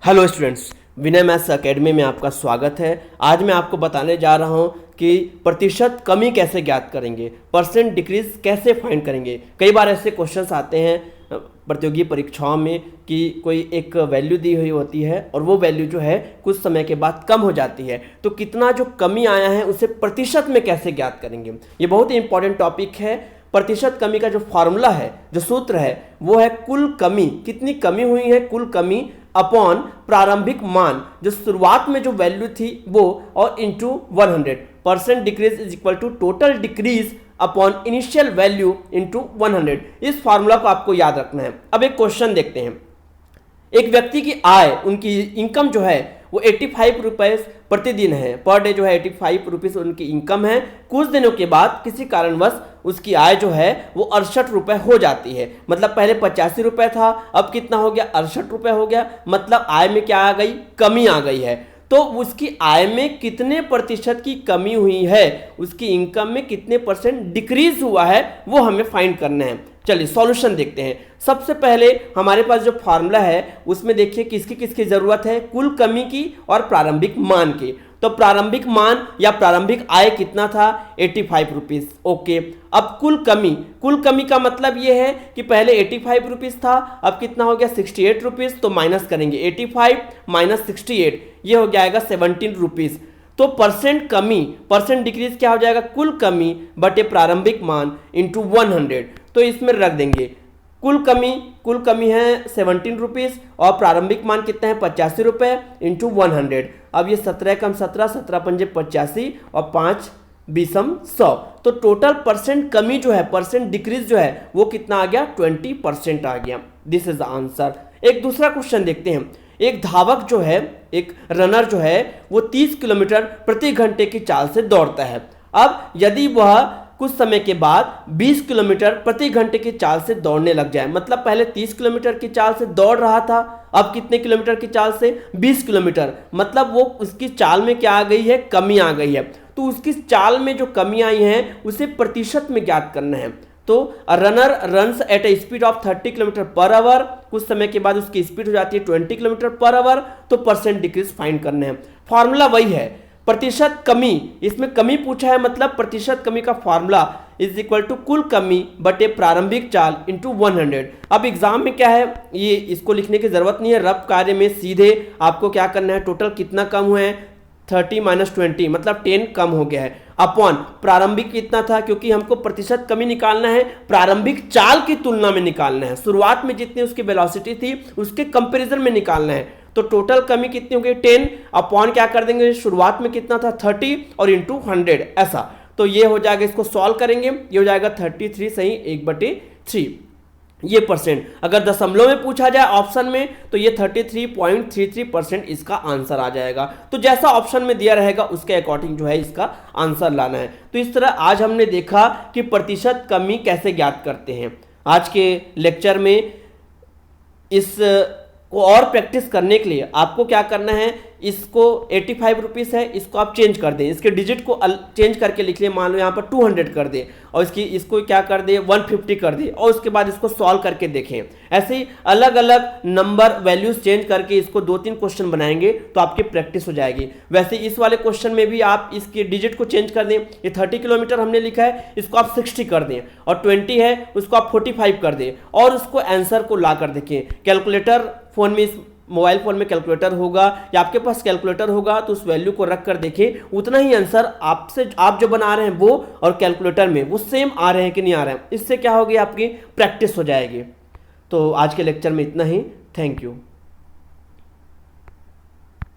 Hello students, विनय maths academy में आपका स्वागत है। आज मैं आपको बताने जा रहा हूं कि प्रतिशत कमी कैसे ज्ञात करेंगे, परसेंट डिक्रीज कैसे फाइंड करेंगे। कई बार ऐसे क्वेश्चंस आते हैं प्रतियोगी परीक्षाओं में कि कोई एक वैल्यू दी हुई होती है और वो वैल्यू जो है कुछ समय के बाद कम हो जाती है, तो कितना जो कमी आया है उसे प्रतिशत में कैसे ज्ञात करेंगे। ये बहुत ही इंपॉर्टेंट टॉपिक है। प्रतिशत कमी का जो फॉर्मूला है, जो सूत्र है, वो है कुल कमी, कितनी कमी हुई है कुल कमी अपॉन प्रारंभिक मान, जो शुरुआत में जो वैल्यू थी वो, और into 100। Percent decrease is equal to total decrease upon initial value into 100। इस फार्मूला को आपको याद रखना है। अब एक क्वेश्चन देखते हैं। एक व्यक्ति की आय, उनकी इनकम जो है वो 85 रुपये प्रतिदिन है, पर डे जो है 85 रुपीज़ उनकी इनकम है। कुछ दिनों के बाद किसी कारणवश उसकी आय जो है वो 68 रुपये हो जाती है। मतलब पहले 85 रुपये था, अब कितना हो गया, 68 रुपये हो गया। मतलब आय में क्या आ गई, कमी आ गई है। तो उसकी आय में कितने प्रतिशत की कमी हुई है, उसकी इनकम में कितने परसेंट डिक्रीज हुआ है, वो हमें फाइंड करना है। चलिए सॉल्यूशन देखते हैं। सबसे पहले हमारे पास जो फार्मूला है उसमें देखिए किसकी किसकी जरूरत है, कुल कमी की और प्रारंभिक मान की। तो प्रारंभिक मान या प्रारंभिक आय कितना था, 85 रुपीज़। ओके, अब कुल कमी का मतलब ये है कि पहले 85 रुपीज़ था, अब कितना हो गया 68 रुपीज़। तो माइनस करेंगे 85 माइनस 68, ये हो जाएगा 17 रुपीज़। तो परसेंट कमी, परसेंट डिक्रीज क्या हो जाएगा, कुल कमी बटे प्रारंभिक मान इंटू 100। तो इसमें रख देंगे कुल कमी है 17 रुपीज़ और प्रारंभिक मान कितना है 85 रुपये इंटू 100। अब ये 17 कम 17, 17 पंजे 85 और 5 बीसम 100। तो टोटल परसेंट कमी जो है, परसेंट डिक्रीज जो है वो कितना आ गया, 20% आ गया। This is the answer. एक दूसरा क्वेश्चन देखते हैं। एक धावक जो है, एक रनर जो है, वो 30 किलोमीटर प्रति घंटे की चाल से दौड़ता है। अब यदि वह कुछ समय के बाद 20 किलोमीटर प्रति घंटे की चाल से दौड़ने लग जाए, मतलब पहले 30 किलोमीटर की चाल से दौड़ रहा था, अब कितने किलोमीटर की चाल से, 20 किलोमीटर, मतलब वो उसकी चाल में क्या आ गई है, कमी आ गई है। तो उसकी चाल में जो कमी आई है उसे प्रतिशत में ज्ञात करना है। तो runner runs at A speed of 30 kilometre per hour, कुछ समय के बाद उसकी स्पीड हो जाती है 20 किलोमीटर पर आवर, तो परसेंट डिक्रीज फाइंड करना है। फॉर्मूला वही है, प्रतिशत कमी, इसमें कमी पूछा है, मतलब प्रतिशत कमी का फॉर्मूला इज इक्वल टू कुल कमी बटे प्रारंभिक चाल इंटू 100। अब एग्जाम में क्या है, ये इसको लिखने की जरूरत नहीं है, रफ कार्य में सीधे आपको क्या करना है, टोटल कितना कम हुआ है, 30 माइनस 20, मतलब 10 कम हो गया है, अपॉन प्रारंभिक कितना था, क्योंकि हमको प्रतिशत कमी निकालना है, प्रारंभिक चाल की तुलना में निकालना है, शुरुआत में जितनी उसकी वेलोसिटी थी उसके कंपैरिजन में निकालना है। तो टोटल कमी कितनी हो गई, 10, अपॉन क्या कर देंगे, शुरुआत में कितना था 30 और इंटू 100 ऐसा। तो ये हो जाएगा, इसको सॉल्व करेंगे, ये हो जाएगा 33 सही 1/3। ये परसेंट अगर दशमलव में पूछा जाए ऑप्शन में तो ये 33.33% इसका आंसर आ जाएगा। तो जैसा ऑप्शन में दिया रहेगा उसके अकॉर्डिंग जो है इसका आंसर लाना है। तो इस तरह आज हमने देखा कि प्रतिशत कमी कैसे ज्ञात करते हैं। आज के लेक्चर में इस को और प्रैक्टिस करने के लिए आपको क्या करना है, इसको 85 रुपीज़ है, इसको आप चेंज कर दें, इसके डिजिट को चेंज करके लिख लें, मान लो यहाँ पर 200 कर दें और इसको क्या कर दें 150 कर दें, और उसके बाद इसको सॉल्व करके देखें। ऐसे ही अलग अलग नंबर वैल्यूज चेंज करके इसको 2-3 क्वेश्चन बनाएंगे तो आपकी प्रैक्टिस हो जाएगी। वैसे इस वाले क्वेश्चन में भी आप इसके डिजिट को चेंज कर दें, ये 30 किलोमीटर हमने लिखा है, इसको आप 60 कर दें, और 20 है उसको आप 45 कर दें, और उसको आंसर को ला कर देखें। कैलकुलेटर फोन में, इस मोबाइल फोन में कैलकुलेटर होगा या आपके पास कैलकुलेटर होगा तो उस वैल्यू को रख कर देखें, उतना ही आंसर आपसे आप जो बना रहे हैं वो और कैलकुलेटर में वो सेम आ रहे हैं कि नहीं आ रहे हैं। इससे क्या होगी, आपकी प्रैक्टिस हो जाएगी। तो आज के लेक्चर में इतना ही। Thank you.